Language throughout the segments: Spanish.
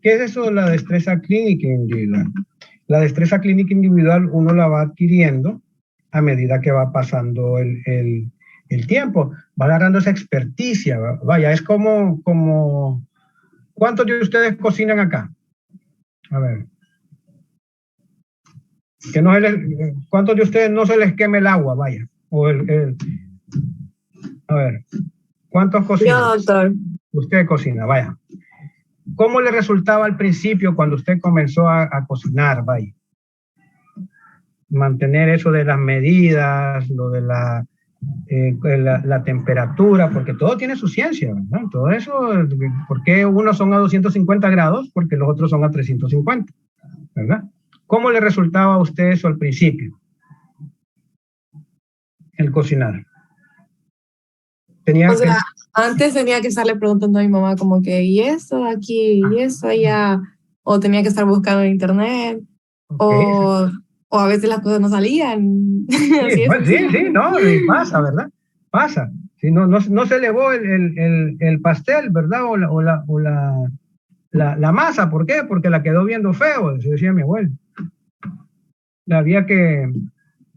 ¿Qué es eso de la destreza clínica individual? La destreza clínica individual uno la va adquiriendo a medida que va pasando el tiempo, va agarrando esa experticia, vaya, es como, ¿cuántos de ustedes cocinan acá? A ver. Que no se les, ¿cuántos de ustedes no se les queme el agua, vaya? O a ver, ¿cuántos cocinan? Yo, doctor. Usted cocina, vaya. ¿Cómo le resultaba al principio cuando usted comenzó a cocinar, vaya? Mantener eso de las medidas, lo de la temperatura, porque todo tiene su ciencia, ¿verdad? Todo eso, ¿por qué unos son a 250 grados? Porque los otros son a 350, ¿verdad? ¿Cómo le resultaba a usted eso al principio? El cocinar. O sea, antes tenía que estarle preguntando a mi mamá como que, ¿y eso aquí? ¿Y eso allá? O tenía que estar buscando en internet. Okay. O a veces las cosas no salían. Sí, pues, sí, no, y pasa, ¿verdad? Pasa. Si no se elevó el pastel, ¿verdad? O la masa, ¿por qué? Porque la quedó viendo feo, eso decía mi abuelo. Había que...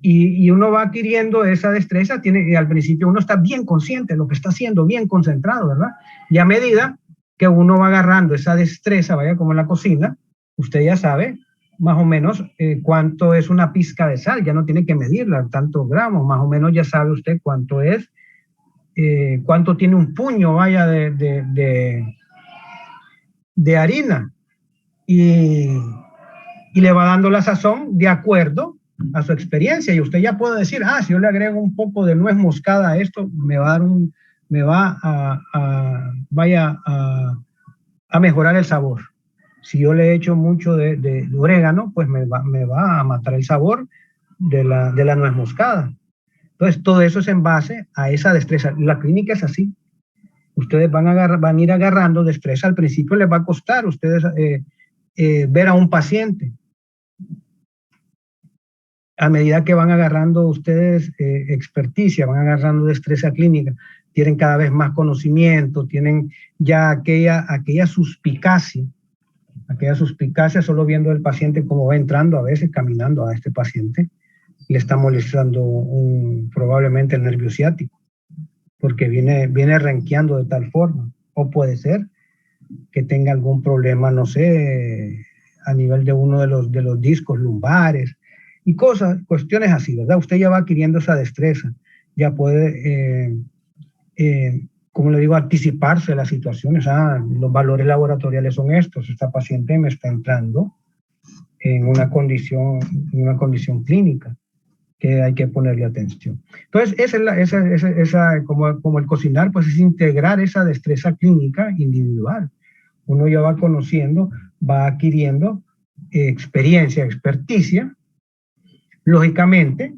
Y uno va adquiriendo esa destreza, y al principio uno está bien consciente de lo que está haciendo, bien concentrado, ¿verdad? Y a medida que uno va agarrando esa destreza, vaya como en la cocina, usted ya sabe más o menos cuánto es una pizca de sal, ya no tiene que medirla, tantos gramos, más o menos ya sabe usted cuánto es, cuánto tiene un puño, vaya, de harina, y le va dando la sazón de acuerdo a su experiencia, y usted ya puede decir, si yo le agrego un poco de nuez moscada a esto, me va a mejorar el sabor. Si yo le echo mucho de orégano, pues me va a matar el sabor de la nuez moscada. Entonces, todo eso es en base a esa destreza. La clínica es así. Ustedes van a ir agarrando destreza. Al principio les va a costar ustedes ver a un paciente. A medida que van agarrando ustedes experticia, van agarrando destreza clínica, tienen cada vez más conocimiento, tienen ya aquella suspicacia solo viendo al paciente cómo va entrando, a veces caminando a este paciente, le está molestando probablemente el nervio ciático, porque viene renqueando de tal forma, o puede ser que tenga algún problema, no sé, a nivel de uno de los discos lumbares, y cuestiones así, ¿verdad? Usted ya va adquiriendo esa destreza, ya puede, como le digo, anticiparse las situaciones. Los valores laboratoriales son estos, esta paciente me está entrando en una condición clínica que hay que ponerle atención. Entonces, esa como el cocinar, pues es integrar esa destreza clínica individual. Uno ya va conociendo, va adquiriendo experiencia, experticia, lógicamente,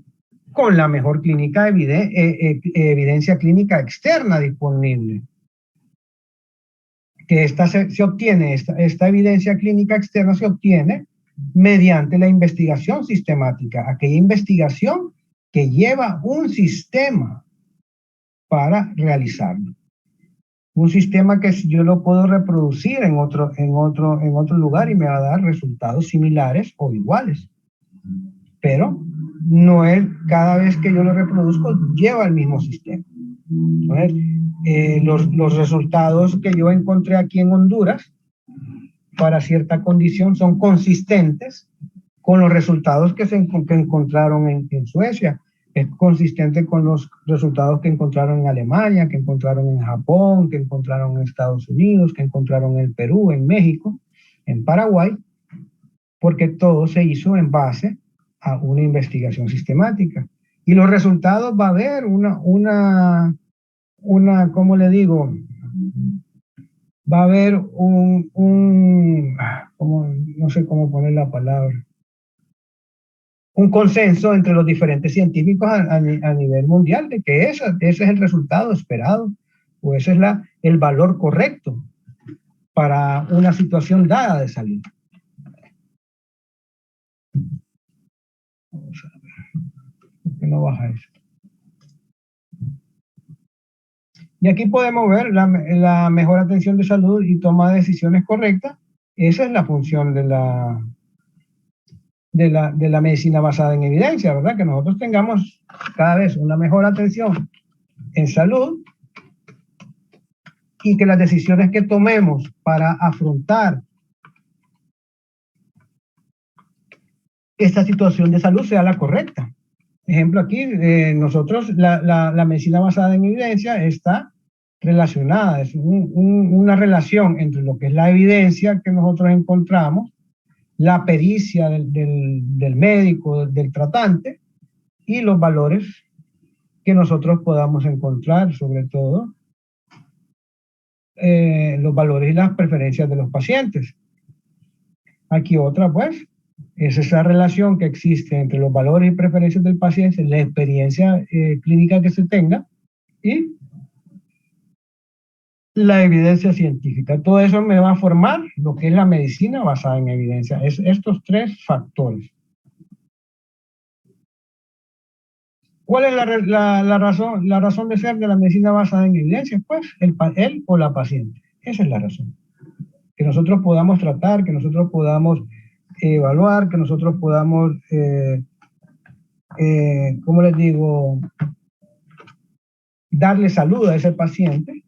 con la mejor evidencia clínica externa disponible. Que se obtiene, esta evidencia clínica externa se obtiene mediante la investigación sistemática, aquella investigación que lleva un sistema para realizarlo. Un sistema que yo lo puedo reproducir en otro lugar y me va a dar resultados similares o iguales. Pero no es cada vez que yo lo reproduzco, lleva el mismo sistema. Entonces, los resultados que yo encontré aquí en Honduras para cierta condición son consistentes con los resultados que encontraron en Suecia. Es consistente con los resultados que encontraron en Alemania, que encontraron en Japón, que encontraron en Estados Unidos, que encontraron en Perú, en México, en Paraguay, porque todo se hizo en base a una investigación sistemática. Y los resultados va a haber una ¿cómo le digo? Va a haber no sé cómo poner la palabra, un consenso entre los diferentes científicos a nivel mundial de que ese es el resultado esperado, o ese es el valor correcto para una situación dada de salud. Vamos a ver, ¿por qué no baja eso? Y aquí podemos ver la mejor atención de salud y toma de decisiones correctas Esa es la función de la medicina basada en evidencia, ¿verdad? Que nosotros tengamos cada vez una mejor atención en salud y que las decisiones que tomemos para afrontar esta situación de salud sea la correcta. Ejemplo, aquí nosotros, la medicina basada en evidencia está relacionada, es una relación entre lo que es la evidencia que nosotros encontramos, la pericia del médico, del tratante, y los valores que nosotros podamos encontrar, sobre todo los valores y las preferencias de los pacientes. Aquí otra, pues, es esa relación que existe entre los valores y preferencias del paciente, la experiencia clínica que se tenga y la evidencia científica. Todo eso me va a formar lo que es la medicina basada en evidencia. Es estos tres factores. ¿Cuál es la razón de ser de la medicina basada en evidencia? Pues él o la paciente. Esa es la razón. Que nosotros podamos tratar, que nosotros podamos evaluar, que nosotros podamos, ¿cómo les digo?, darle salud a ese paciente.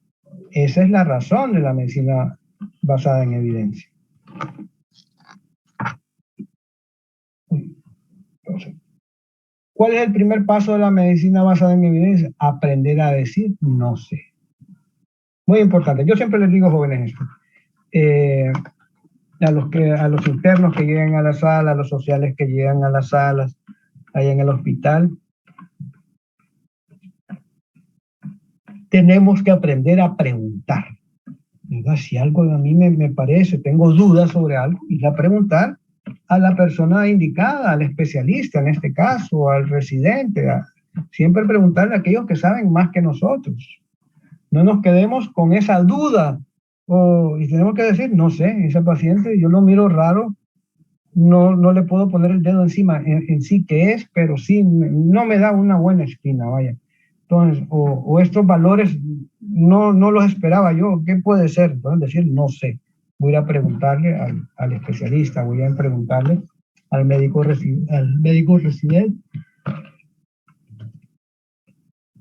Esa es la razón de la medicina basada en evidencia. Entonces, ¿cuál es el primer paso de la medicina basada en evidencia? Aprender a decir no sé. Muy importante. Yo siempre les digo, jóvenes, esto. A los internos que llegan a la sala, a los sociales que llegan a las salas, ahí en el hospital, tenemos que aprender a preguntar, ¿verdad? Si algo a mí me parece, tengo dudas sobre algo, y a preguntar a la persona indicada, al especialista en este caso, al residente, siempre preguntarle a aquellos que saben más que nosotros. No nos quedemos con esa duda, y tenemos que decir, no sé, ese paciente yo lo miro raro, no le puedo poner el dedo encima en sí que es, pero sí, no me da una buena espina, vaya. Entonces, o estos valores no los esperaba yo, ¿qué puede ser? Entonces decir, no sé, voy a preguntarle al especialista, voy a preguntarle al médico residente.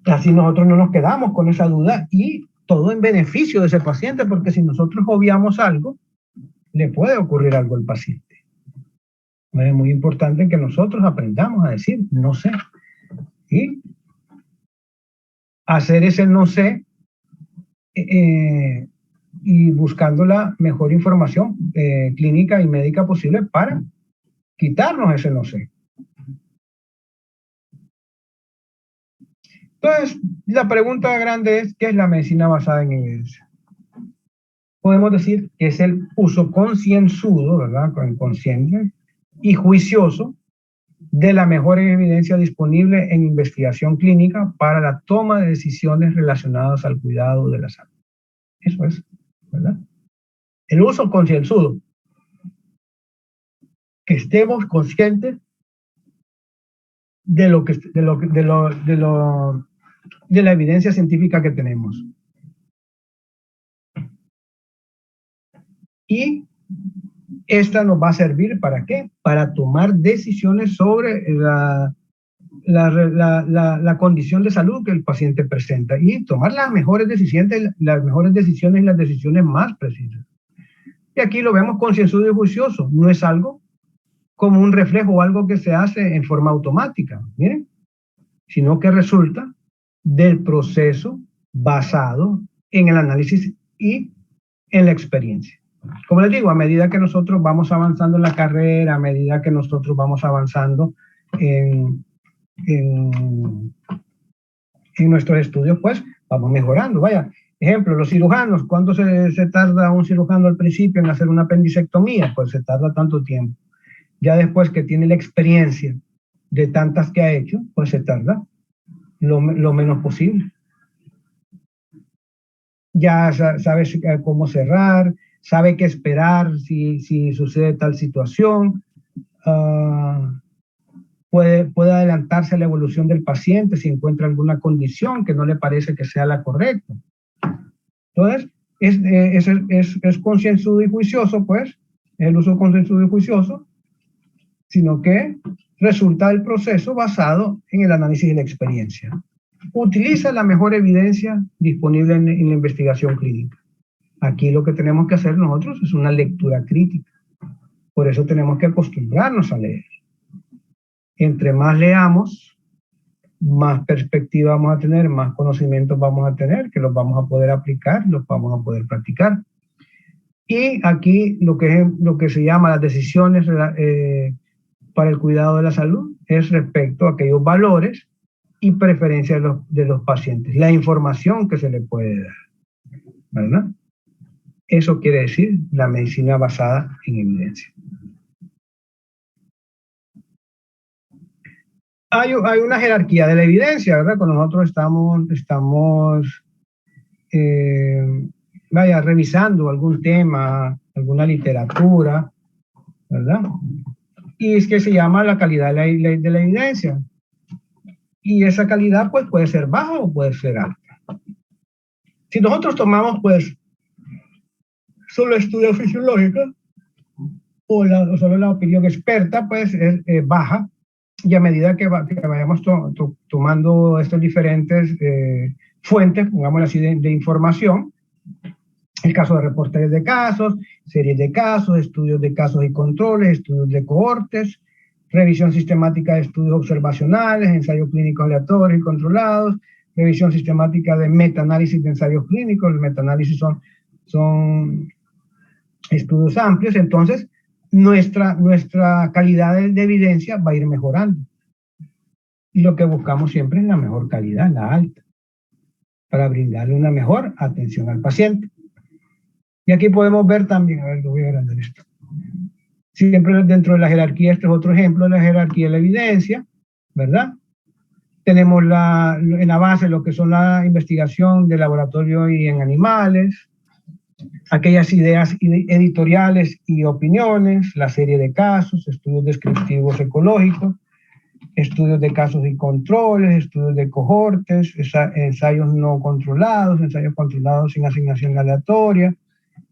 Así nosotros no nos quedamos con esa duda y todo en beneficio de ese paciente, porque si nosotros obviamos algo, le puede ocurrir algo al paciente. Es muy importante que nosotros aprendamos a decir no sé. Y hacer ese no sé y buscando la mejor información clínica y médica posible para quitarnos ese no sé. Entonces, la pregunta grande es, ¿qué es la medicina basada en evidencia? Podemos decir que es el uso concienzudo, ¿verdad?, consciente y juicioso de la mejor evidencia disponible en investigación clínica para la toma de decisiones relacionadas al cuidado de la salud. Eso es, ¿verdad? El uso concienzudo. Que estemos conscientes de la evidencia científica que tenemos. Y esta nos va a servir ¿para qué? Para tomar decisiones sobre la condición de salud que el paciente presenta y tomar las mejores decisiones y las decisiones más precisas. Y aquí lo vemos concienzudo y juicioso. No es algo como un reflejo o algo que se hace en forma automática, miren, sino que resulta del proceso basado en el análisis y en la experiencia. Como les digo, a medida que nosotros vamos avanzando en la carrera, a medida que nosotros vamos avanzando en nuestros estudios, pues vamos mejorando. Vaya, ejemplo, los cirujanos, ¿cuánto se tarda un cirujano al principio en hacer una apendicectomía? Pues se tarda tanto tiempo. Ya después que tiene la experiencia de tantas que ha hecho, pues se tarda lo menos posible. Ya sabe cómo cerrar, sabe qué esperar si sucede tal situación, puede adelantarse a la evolución del paciente si encuentra alguna condición que no le parece que sea la correcta. Entonces, es concienzudo y juicioso, pues, es el uso consensuado y juicioso, sino que resulta del proceso basado en el análisis de la experiencia. Utiliza la mejor evidencia disponible en la investigación clínica. Aquí lo que tenemos que hacer nosotros es una lectura crítica. Por eso tenemos que acostumbrarnos a leer. Entre más leamos, más perspectiva vamos a tener, más conocimientos vamos a tener, que los vamos a poder aplicar, los vamos a poder practicar. Y aquí lo que se llama las decisiones para el cuidado de la salud es respecto a aquellos valores y preferencias de los pacientes, la información que se le puede dar, ¿verdad? Eso quiere decir la medicina basada en evidencia. Hay una jerarquía de la evidencia, ¿verdad? Cuando nosotros estamos revisando algún tema, alguna literatura, ¿verdad? Y es que se llama la calidad de la evidencia. Y esa calidad pues puede ser baja o puede ser alta. Si nosotros tomamos pues solo estudios fisiológicos o solo la opinión experta, pues es baja. Y a medida que vayamos tomando estas diferentes fuentes, pongámoslo así, de información, el caso de reportes de casos, series de casos, estudios de casos y controles, estudios de cohortes, revisión sistemática de estudios observacionales, ensayos clínicos aleatorios y controlados, revisión sistemática de metaanálisis de ensayos clínicos. Los metaanálisis son estudios amplios, entonces nuestra calidad de evidencia va a ir mejorando. Y lo que buscamos siempre es la mejor calidad, la alta, para brindarle una mejor atención al paciente. Y aquí podemos ver también, a ver, lo voy a agrandar esto. Siempre dentro de la jerarquía, este es otro ejemplo de la jerarquía de la evidencia, ¿verdad? Tenemos en la base lo que son la investigación de laboratorio y en animales, aquellas ideas editoriales y opiniones, la serie de casos, estudios descriptivos ecológicos, estudios de casos y controles, estudios de cohortes, ensayos no controlados, ensayos controlados sin asignación aleatoria,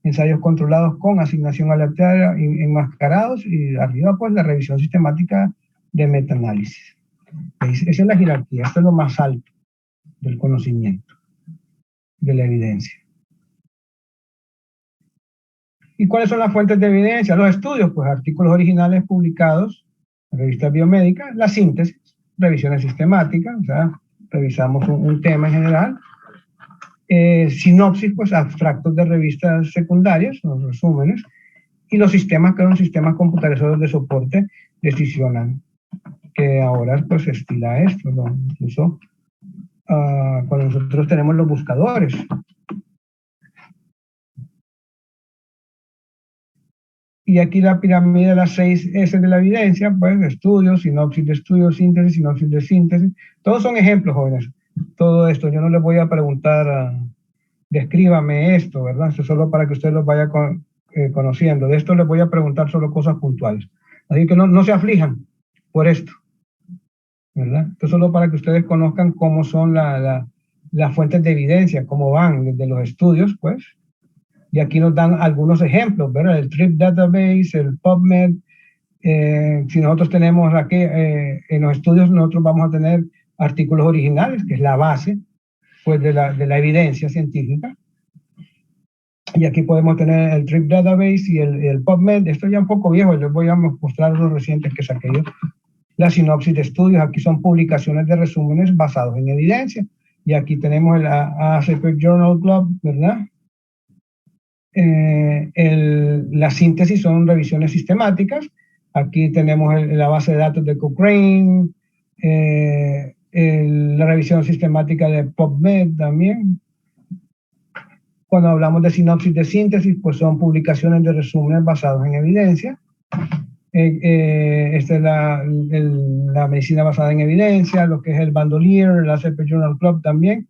ensayos controlados con asignación aleatoria enmascarados, y arriba pues la revisión sistemática de metaanálisis. Esa es la jerarquía, esto es lo más alto del conocimiento, de la evidencia. ¿Y cuáles son las fuentes de evidencia? Los estudios, pues artículos originales publicados en revistas biomédicas, la síntesis, revisiones sistemáticas, o sea, revisamos un tema en general, sinopsis, pues abstractos de revistas secundarias, los resúmenes, y los sistemas, que son sistemas computarizados de soporte decisional, que ahora pues estila esto, ¿no? Incluso cuando nosotros tenemos los buscadores. Y aquí la pirámide de las 6 S de la evidencia, pues estudios, sinopsis de estudios, síntesis, sinopsis de síntesis. Todos son ejemplos, jóvenes. Todo esto, yo no les voy a preguntar, descríbame esto, ¿verdad? Esto es solo para que ustedes lo vayan conociendo. De esto les voy a preguntar solo cosas puntuales. Así que no se aflijan por esto, ¿verdad? Esto es solo para que ustedes conozcan cómo son las fuentes de evidencia, cómo van desde los estudios, pues. Y aquí nos dan algunos ejemplos, ¿verdad? El TRIP Database, el PubMed. Si nosotros tenemos aquí, en los estudios, nosotros vamos a tener artículos originales, que es la base pues, de la evidencia científica. Y aquí podemos tener el TRIP Database y el PubMed. Esto ya un poco viejo, les voy a mostrar los recientes que saqué yo. La sinopsis de estudios, aquí son publicaciones de resúmenes basados en evidencia. Y aquí tenemos el ACP Journal Club, ¿verdad? La síntesis son revisiones sistemáticas. Aquí tenemos la base de datos de Cochrane, la revisión sistemática de PubMed también. Cuando hablamos de sinopsis de síntesis, pues son publicaciones de resúmenes basados en evidencia. Esta es la medicina basada en evidencia, lo que es el Bandolier, el ACP Journal Club también.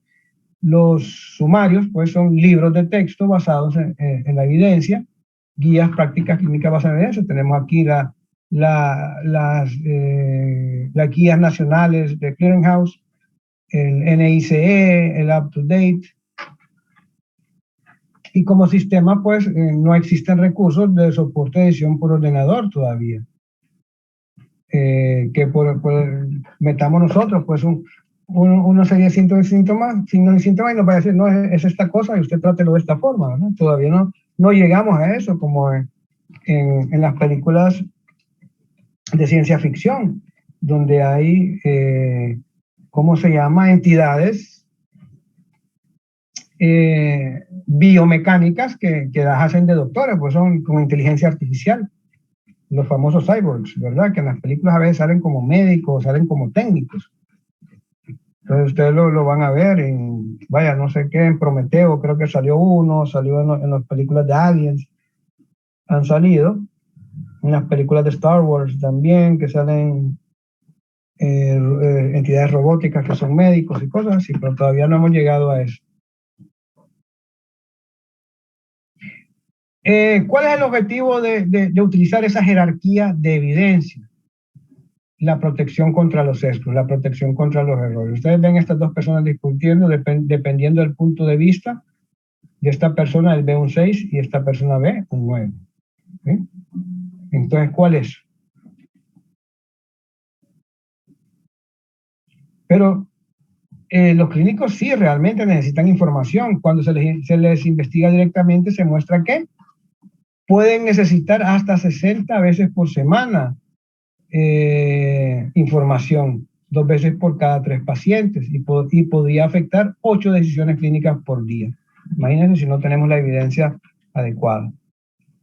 Los sumarios, pues, son libros de texto basados en la evidencia, guías prácticas clínicas basadas en evidencia. Tenemos aquí las guías nacionales de Clearinghouse, el NICE, el Up to Date. Y como sistema, pues no existen recursos de soporte de edición por ordenador todavía. Que metamos nosotros, pues una serie de signos y síntomas y nos va a decir, no, es esta cosa y usted trátelo de esta forma, ¿no? Todavía no llegamos a eso, como en las películas de ciencia ficción, donde hay, ¿cómo se llama? Entidades biomecánicas que las hacen de doctores, pues son con inteligencia artificial, los famosos cyborgs, ¿verdad? Que en las películas a veces salen como médicos, salen como técnicos. Entonces ustedes lo van a ver en, vaya, no sé qué, en Prometeo, creo que salió en las películas de Aliens, han salido, en las películas de Star Wars también, que salen entidades robóticas que son médicos y cosas así, pero todavía no hemos llegado a eso. ¿Cuál es el objetivo de utilizar esa jerarquía de evidencia? La protección contra los sesgos, la protección contra los errores. Ustedes ven estas dos personas discutiendo dependiendo del punto de vista de esta persona, él ve un 6 y esta persona ve un 9. ¿Sí? Entonces, ¿cuál es? Pero los clínicos sí realmente necesitan información. Cuando se les investiga directamente, se muestra que pueden necesitar hasta 60 veces por semana información, 2 veces por cada 3 pacientes, y podría afectar 8 decisiones clínicas por día. Imagínense si no tenemos la evidencia adecuada.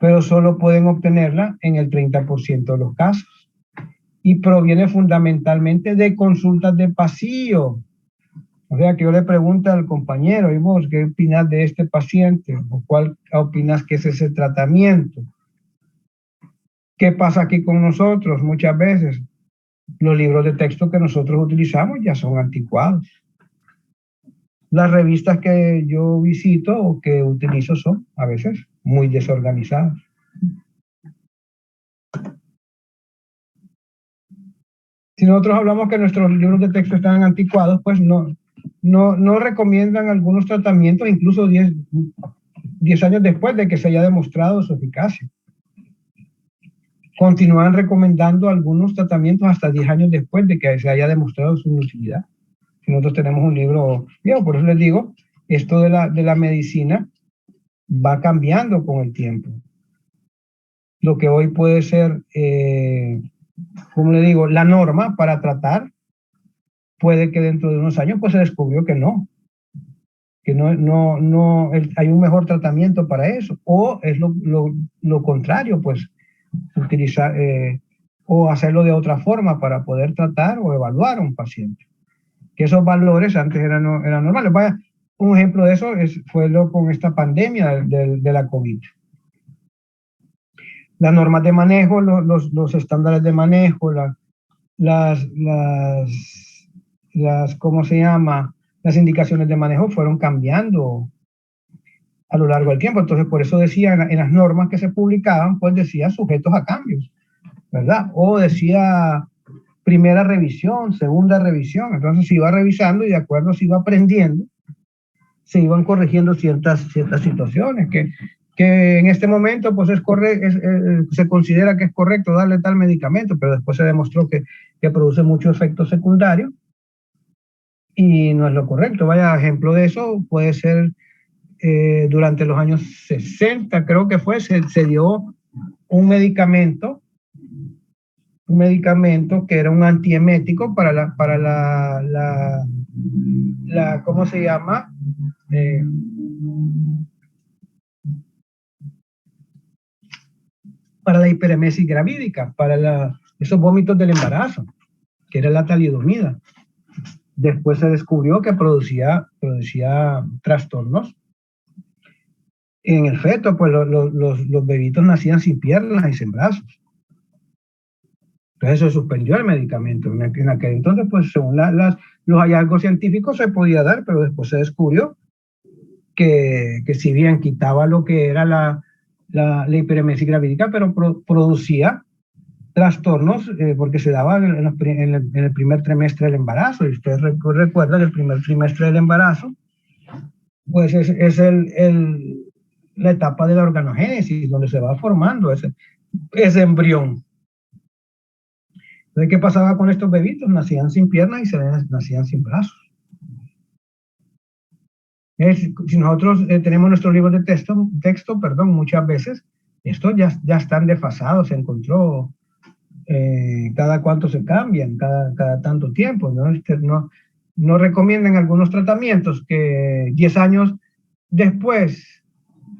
Pero solo pueden obtenerla en el 30% de los casos. Y proviene fundamentalmente de consultas de pasillo. O sea, que yo le pregunto al compañero, ¿y vos qué opinas de este paciente? ¿O cuál opinas que es ese tratamiento? ¿Qué pasa aquí con nosotros? Muchas veces los libros de texto que nosotros utilizamos ya son anticuados. Las revistas que yo visito o que utilizo son a veces muy desorganizadas. Si nosotros hablamos que nuestros libros de texto están anticuados, pues no recomiendan algunos tratamientos, incluso 10 años después de que se haya demostrado su eficacia. Continúan recomendando algunos tratamientos hasta 10 años después de que se haya demostrado su utilidad. Si nosotros tenemos un libro viejo, por eso les digo, esto de la medicina va cambiando con el tiempo. Lo que hoy puede ser, como le digo, la norma para tratar, puede que dentro de unos años pues se descubrió que no hay un mejor tratamiento para eso, o es lo contrario, pues utilizar o hacerlo de otra forma para poder tratar o evaluar a un paciente. Que esos valores antes eran normales. Vaya, un ejemplo de eso fue con esta pandemia de la COVID. Las normas de manejo, los estándares de manejo, ¿cómo se llama? Las indicaciones de manejo fueron cambiando a lo largo del tiempo. Entonces, por eso decía en las normas que se publicaban, pues decía sujetos a cambios, ¿verdad? O decía primera revisión, segunda revisión. Entonces se iba revisando y de acuerdo se iba aprendiendo, se iban corrigiendo ciertas situaciones que en este momento pues se considera que es correcto darle tal medicamento, pero después se demostró que produce muchos efectos secundarios y no es lo correcto. Vaya, ejemplo de eso puede ser durante los años 60, creo que fue, se dio un medicamento que era un antiemético para ¿cómo se llama? Para la hiperemesis gravídica, para esos vómitos del embarazo, que era la talidomida. Después se descubrió que producía trastornos en el feto, pues los bebitos nacían sin piernas y sin brazos. Entonces se suspendió el medicamento. En aquel entonces, pues según los hallazgos científicos se podía dar, pero después se descubrió que si bien quitaba lo que era la hiperemesis gravídica, pero producía trastornos porque se daba en el primer trimestre del embarazo. Y ustedes recuerdan que el primer trimestre del embarazo, pues es la etapa de la organogénesis, donde se va formando ese embrión. Entonces, ¿qué pasaba con estos bebitos? Nacían sin piernas y nacían sin brazos. Si nosotros tenemos nuestros libros de texto, muchas veces estos ya están desfasados, se encontró cada cuánto se cambian, cada tanto tiempo, ¿no? No recomiendan algunos tratamientos que 10 años después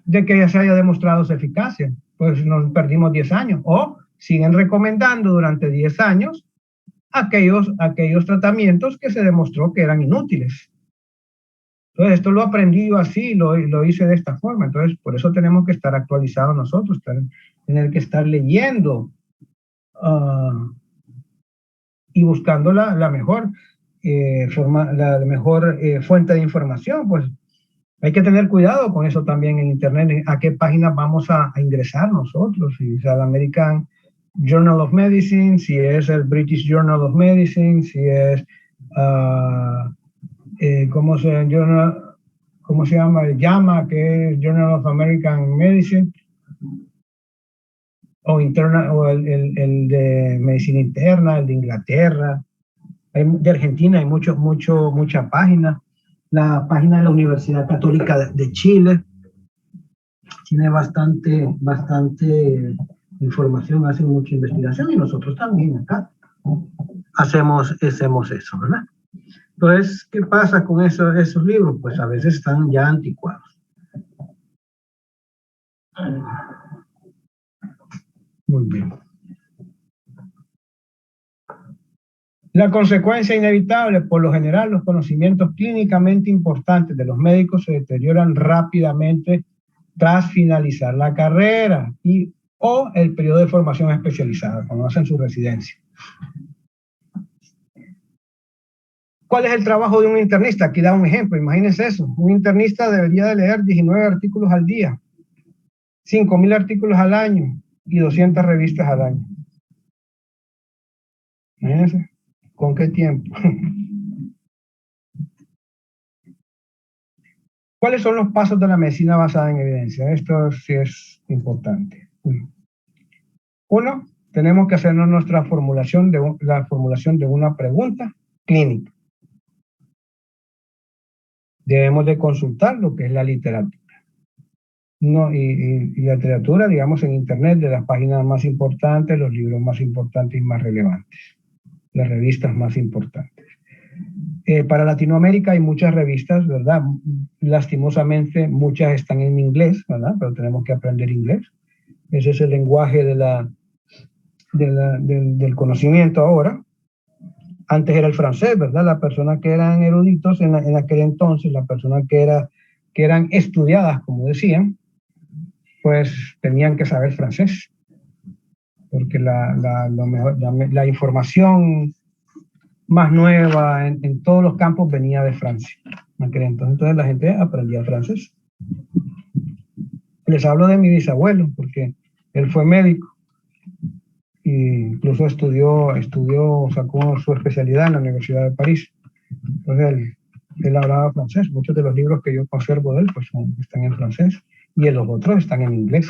de que ya se haya demostrado su eficacia, pues nos perdimos 10 años, o siguen recomendando durante 10 años aquellos tratamientos que se demostró que eran inútiles. Entonces, esto lo aprendí yo así, lo hice de esta forma. Entonces, por eso tenemos que estar actualizados nosotros, tener que estar leyendo y buscando la mejor fuente de información. Pues hay que tener cuidado con eso también en Internet, a qué páginas vamos a ingresar nosotros, si es el American Journal of Medicine, si es el British Journal of Medicine, si es, ¿cómo se llama? El JAMA, que es Journal of American Medicine, o el de Medicina Interna, el de Inglaterra, de Argentina hay mucha página. La página de la Universidad Católica de Chile tiene bastante información, hacen mucha investigación, y nosotros también acá hacemos eso, ¿verdad? Entonces, ¿qué pasa con esos libros? Pues a veces están ya anticuados. Muy bien. La consecuencia inevitable: por lo general, los conocimientos clínicamente importantes de los médicos se deterioran rápidamente tras finalizar la carrera o el periodo de formación especializada, cuando hacen su residencia. ¿Cuál es el trabajo de un internista? Aquí da un ejemplo, imagínense eso. Un internista debería de leer 19 artículos al día, 5.000 artículos al año y 200 revistas al año. Imagínense, ¿con qué tiempo? ¿Cuáles son los pasos de la medicina basada en evidencia? Esto sí es importante. Uno, tenemos que hacernos la formulación de una pregunta clínica. Debemos de consultar lo que es la literatura. Y la literatura, digamos, en Internet, de las páginas más importantes, los libros más importantes y más relevantes, las revistas más importantes. Para Latinoamérica hay muchas revistas, ¿verdad? Lastimosamente, muchas están en inglés, ¿verdad? Pero tenemos que aprender inglés. Ese es el lenguaje del conocimiento ahora. Antes era el francés, ¿verdad? Las personas que eran eruditos en aquel entonces, las personas que eran estudiadas, como decían, pues tenían que saber francés, porque la información más nueva en todos los campos venía de Francia. Entonces la gente aprendía francés. Les hablo de mi bisabuelo, porque él fue médico, e incluso sacó su especialidad en la Universidad de París. Entonces él hablaba francés. Muchos de los libros que yo conservo de él pues están en francés, y los otros están en inglés.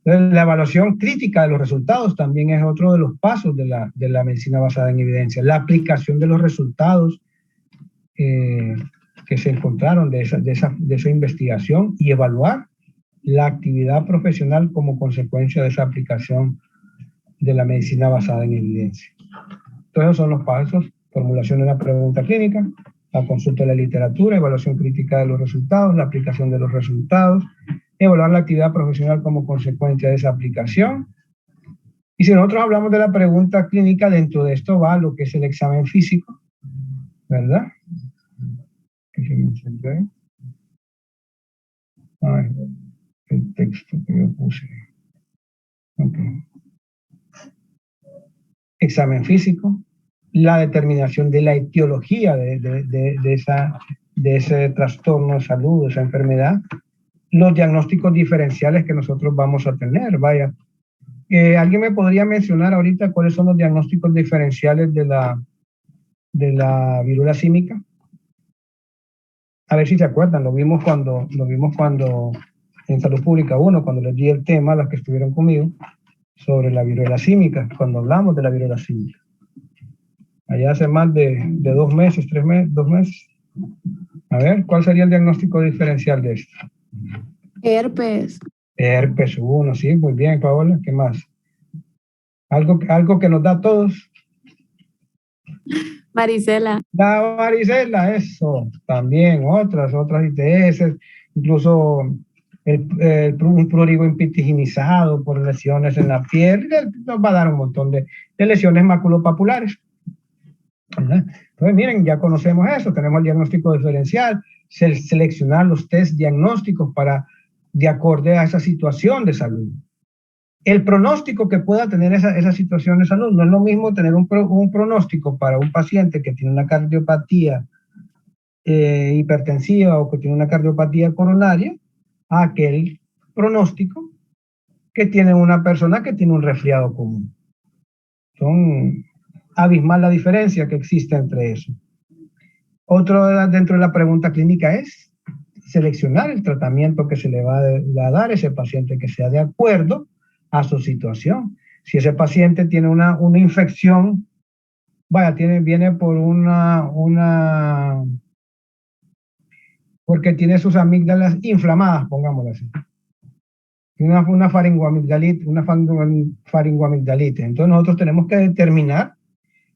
Entonces, la evaluación crítica de los resultados también es otro de los pasos de la medicina basada en evidencia. La aplicación de los resultados que se encontraron de esa investigación, y evaluar la actividad profesional como consecuencia de esa aplicación de la medicina basada en evidencia. Entonces, esos son los pasos: formulación de una pregunta clínica, la consulta de la literatura, evaluación crítica de los resultados, la aplicación de los resultados, evaluar la actividad profesional como consecuencia de esa aplicación. Y si nosotros hablamos de la pregunta clínica, dentro de esto va lo que es el examen físico, ¿verdad? El texto que yo puse. Okay. Examen físico, la determinación de la etiología de ese trastorno de salud, de esa enfermedad, los diagnósticos diferenciales que nosotros vamos a tener. Vaya, ¿alguien me podría mencionar ahorita cuáles son los diagnósticos diferenciales de la viruela símica? A ver si se acuerdan, lo vimos cuando en Salud Pública 1, cuando les di el tema, las que estuvieron conmigo, sobre la viruela símica, cuando hablamos de la viruela símica. Allá hace más de 2 meses, 3 meses, 2 meses. A ver, ¿cuál sería el diagnóstico diferencial de esto? Herpes. Herpes 1, sí, muy bien, Paola. ¿Qué más? Algo que nos da a todos. Varicela. La varicela, eso. También otras ITS, incluso un prurigo impetiginizado por lesiones en la piel, nos va a dar un montón de lesiones maculopapulares. ¿Verdad? Entonces, miren, ya conocemos eso, tenemos el diagnóstico diferencial, seleccionar los test diagnósticos de acorde a esa situación de salud. El pronóstico que pueda tener esa situación de salud, no es lo mismo tener un pronóstico para un paciente que tiene una cardiopatía hipertensiva o que tiene una cardiopatía coronaria, a aquel pronóstico que tiene una persona que tiene un resfriado común. Son abismal la diferencia que existe entre eso. Otro dentro de la pregunta clínica es seleccionar el tratamiento que se le va a dar a ese paciente que sea de acuerdo a su situación. Si ese paciente tiene una infección, viene por porque tiene sus amígdalas inflamadas, pongámoslo así. Una faringoamigdalitis, Entonces nosotros tenemos que determinar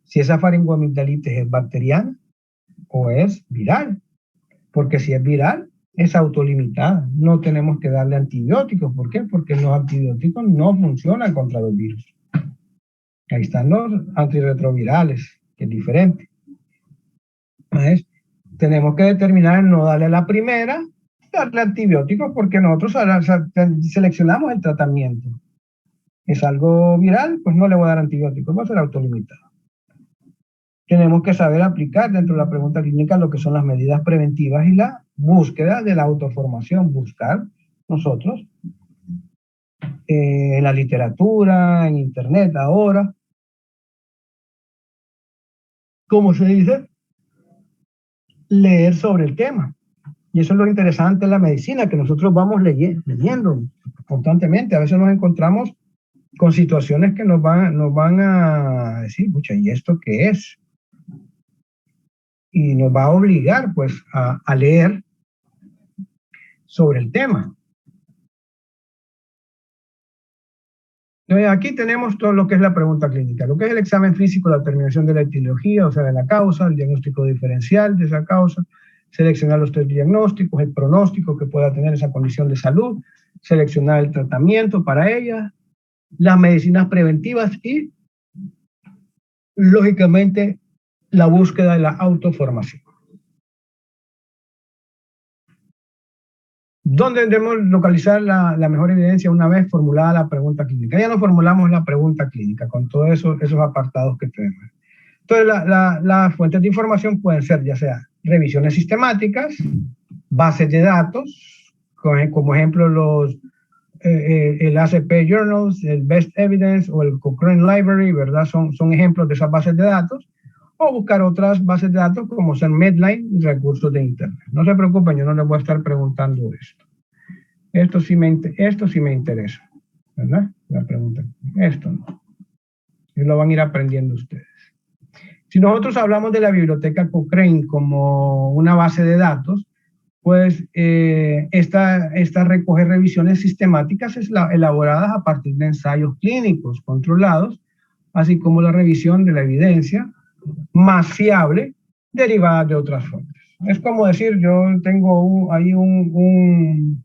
si esa faringoamigdalitis es bacteriana o es viral. Porque si es viral, es autolimitada. No tenemos que darle antibióticos. ¿Por qué? Porque los antibióticos no funcionan contra los virus. Ahí están los antirretrovirales, que es diferente. Entonces, tenemos que determinar no darle a la primera, darle antibióticos, porque nosotros seleccionamos el tratamiento. ¿Es algo viral? Pues no le voy a dar antibióticos, va a ser autolimitado. Tenemos que saber aplicar dentro de la pregunta clínica lo que son las medidas preventivas y la búsqueda de la autoformación. Buscar nosotros en la literatura, en internet ahora, ¿cómo se dice? Leer sobre el tema. Y eso es lo interesante de la medicina, que nosotros vamos leyendo constantemente. A veces nos encontramos con situaciones que nos van a decir, pucha, ¿y esto qué es? Y nos va a obligar pues a leer sobre el tema. Entonces aquí tenemos todo lo que es la pregunta clínica, lo que es el examen físico, la determinación de la etiología, o sea, de la causa, el diagnóstico diferencial de esa causa, seleccionar los 3 diagnósticos, el pronóstico que pueda tener esa condición de salud, seleccionar el tratamiento para ella, las medicinas preventivas y, lógicamente, la búsqueda de la autoformación. ¿Dónde debemos localizar la mejor evidencia una vez formulada la pregunta clínica? Ya no formulamos la pregunta clínica con todos esos apartados que tenemos. Entonces, las fuentes de información pueden ser ya sea revisiones sistemáticas, bases de datos, como ejemplo el ACP Journals, el Best Evidence o el Cochrane Library, ¿verdad? Son ejemplos de esas bases de datos. O buscar otras bases de datos como son Medline y recursos de Internet. No se preocupen, yo no les voy a estar preguntando esto. Esto sí me interesa, ¿verdad? La pregunta. Esto no. Y lo van a ir aprendiendo ustedes. Si nosotros hablamos de la biblioteca Cochrane como una base de datos, pues esta recoge revisiones sistemáticas elaboradas a partir de ensayos clínicos controlados, así como la revisión de la evidencia más fiable derivada de otras fuentes. Es como decir, yo tengo ahí un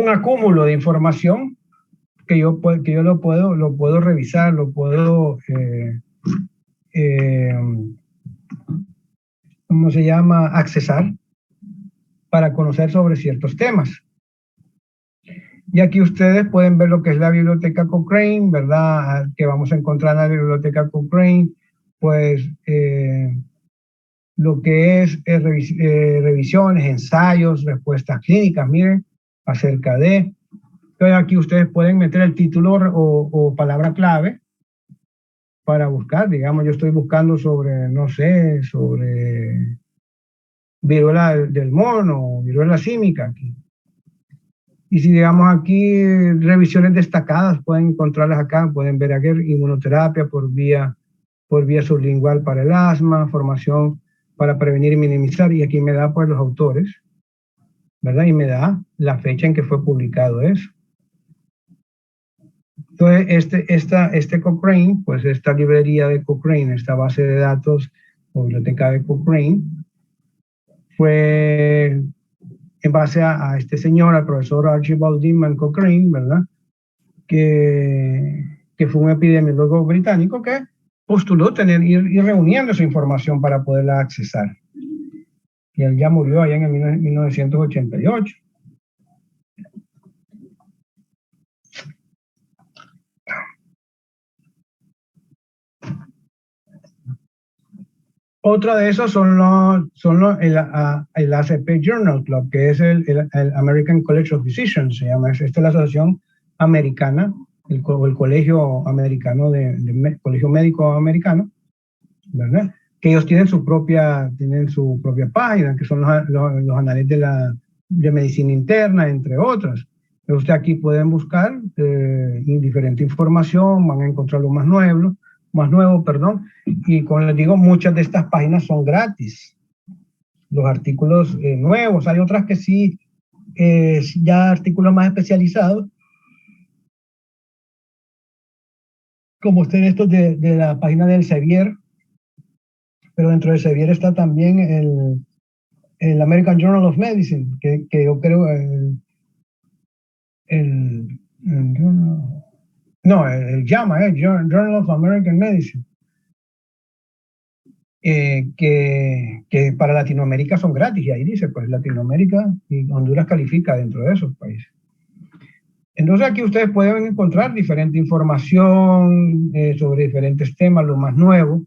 acúmulo de información que yo lo puedo revisar, lo puedo, ¿cómo se llama? Accesar para conocer sobre ciertos temas. Y aquí ustedes pueden ver lo que es la biblioteca Cochrane, ¿verdad? Que vamos a encontrar en la biblioteca Cochrane, pues lo que es revisiones, ensayos, respuestas clínicas, miren, acerca de. Entonces aquí ustedes pueden meter el título o palabra clave para buscar. Digamos, yo estoy buscando sobre, no sé, sobre viruela del mono, viruela símica aquí. Y si digamos aquí revisiones destacadas, pueden encontrarlas acá, pueden ver aquí inmunoterapia por vía sublingual para el asma, formación para prevenir y minimizar, y aquí me da pues los autores, ¿verdad? Y me da la fecha en que fue publicado eso. Entonces, este Cochrane, pues esta librería de Cochrane, esta base de datos o biblioteca de Cochrane, fue en base a este señor, al profesor Archibald Dinman Cochrane, ¿verdad? Que fue un epidemiólogo británico que postuló ir reuniendo esa información para poderla accesar. Y él ya murió allá en el 1988. Otro de esos el ACP Journal Club, que es el American College of Physicians, se llama. Esta es la asociación americana, el colegio americano, colegio médico americano, ¿verdad? Que ellos tienen su propia página, que son los anales de medicina interna, entre otras. Usted aquí pueden buscar diferente información, van a encontrar lo más nuevo, y como les digo, muchas de estas páginas son gratis. Los artículos nuevos, hay otras que sí, ya artículos más especializados, como estén estos de la página del Sevier, pero dentro del Sevier está también el American Journal of Medicine, que yo creo el JAMA, Journal of American Medicine, que para Latinoamérica son gratis, y ahí dice, pues Latinoamérica y Honduras califica dentro de esos países. Entonces aquí ustedes pueden encontrar diferente información sobre diferentes temas, lo más nuevo,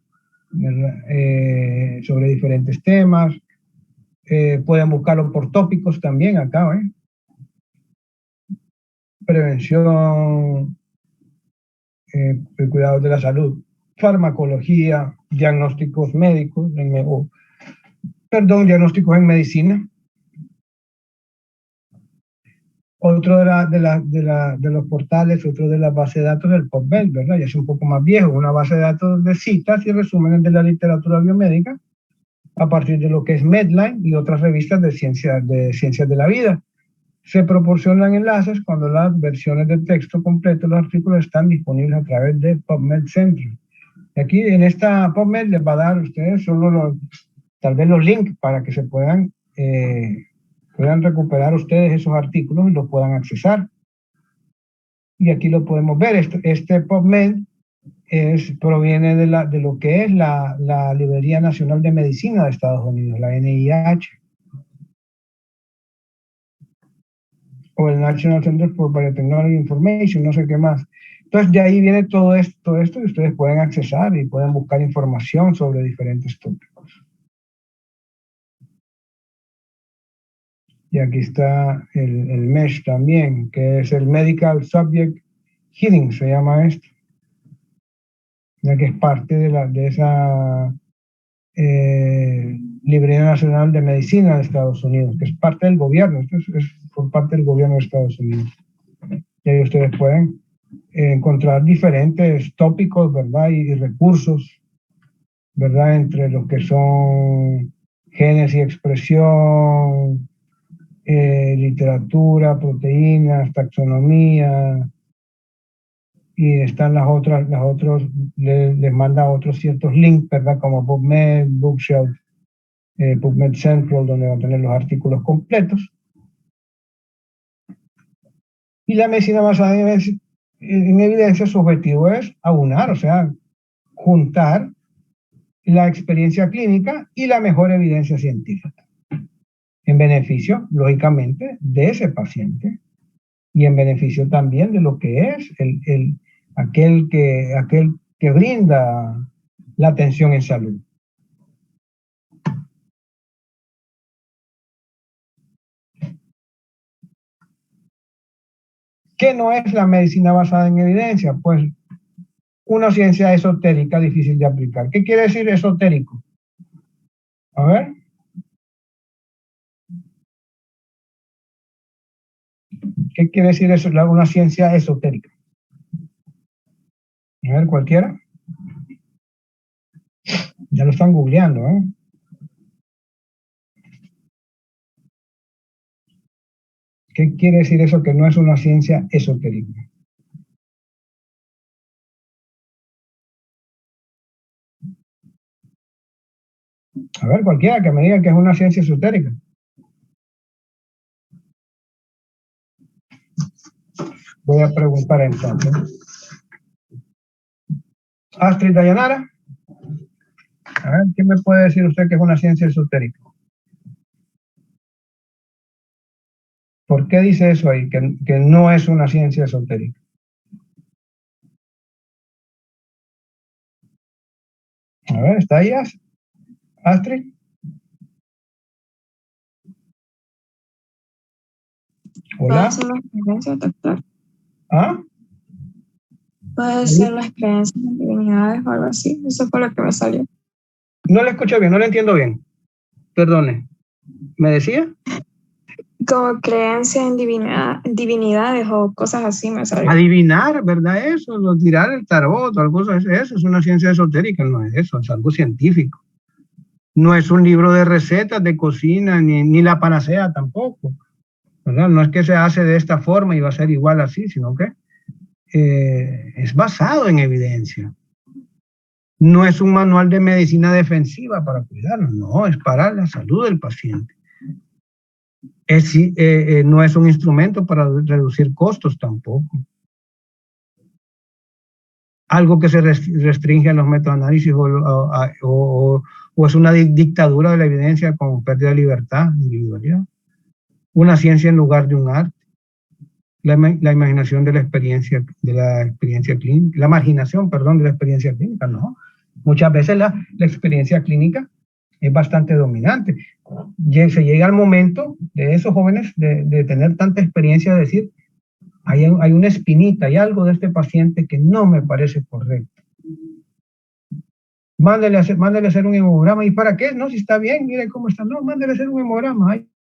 sobre diferentes temas. Pueden buscarlo por tópicos también acá, prevención, el cuidado de la salud, farmacología, diagnósticos médicos, diagnósticos en medicina. Otro de los portales, otro de las bases de datos del PubMed, ¿verdad? Ya es un poco más viejo, una base de datos de citas y resúmenes de la literatura biomédica a partir de lo que es Medline y otras revistas de ciencias de la vida. Se proporcionan enlaces cuando las versiones de texto completo de los artículos están disponibles a través de PubMed Central. Aquí en esta PubMed les va a dar a ustedes solo tal vez los links para que se puedan recuperar ustedes esos artículos y los puedan accesar. Y aquí lo podemos ver. Este PubMed proviene de lo que es la Librería Nacional de Medicina de Estados Unidos, la NIH. O el National Center for Biotechnology Information, no sé qué más. Entonces, de ahí viene todo esto y ustedes pueden accesar y pueden buscar información sobre diferentes tópicos. Y aquí está el MESH también, que es el Medical Subject Heading, se llama esto, ya que es parte de esa Librería Nacional de Medicina de Estados Unidos, que es parte del gobierno, esto es por parte del gobierno de Estados Unidos. Y ahí ustedes pueden encontrar diferentes tópicos, ¿verdad? Y recursos, ¿verdad? Entre lo que son genes y expresión, literatura, proteínas, taxonomía, y están las otros, les manda otros ciertos links, ¿verdad? Como PubMed, Bookshelf, PubMed Central, donde van a tener los artículos completos. Y la medicina basada en evidencia, su objetivo es aunar, o sea, juntar la experiencia clínica y la mejor evidencia científica, en beneficio, lógicamente, de ese paciente y en beneficio también de lo que es aquel que brinda la atención en salud. ¿Qué no es la medicina basada en evidencia? Pues una ciencia esotérica difícil de aplicar. ¿Qué quiere decir esotérico? A ver. ¿Qué quiere decir eso? Una ciencia esotérica. A ver, cualquiera. Ya lo están googleando, ¿eh? ¿Qué quiere decir eso que no es una ciencia esotérica? A ver, cualquiera que me diga que es una ciencia esotérica. Voy a preguntar entonces. Astrid Dayanara. A ver, ¿qué me puede decir usted que es una ciencia esotérica? ¿Por qué dice eso ahí, que no es una ciencia esotérica? A ver, ¿está ahí, Astrid? Hola. Puede ser las creencias, doctor. ¿Ah? Puede ser las creencias en divinidades o algo así. Eso fue lo que me salió. No le escucho bien, no le entiendo bien. Perdone. ¿Me decía? Como creencias en divinidades o cosas así me salió. Adivinar, ¿verdad? Eso, tirar el tarot, algo así, eso es una ciencia esotérica, no es eso, es algo científico. No es un libro de recetas de cocina, ni la panacea tampoco, ¿verdad? No es que se hace de esta forma y va a ser igual así, sino que es basado en evidencia. No es un manual de medicina defensiva para cuidarnos, no, es para la salud del paciente. No es un instrumento para reducir costos tampoco. Algo que se restringe a los metaanálisis o es una dictadura de la evidencia con pérdida de libertad, individualidad. Una ciencia en lugar de un arte. La imaginación de la experiencia clínica, la marginación, perdón, de la experiencia clínica, no. Muchas veces la experiencia clínica es bastante dominante. Se llega al momento de esos jóvenes de tener tanta experiencia de decir, hay una espinita, hay algo de este paciente que no me parece correcto. Mándele a hacer un hemograma. ¿Y para qué? No, si está bien, mire cómo está. No, mándele a hacer un hemograma.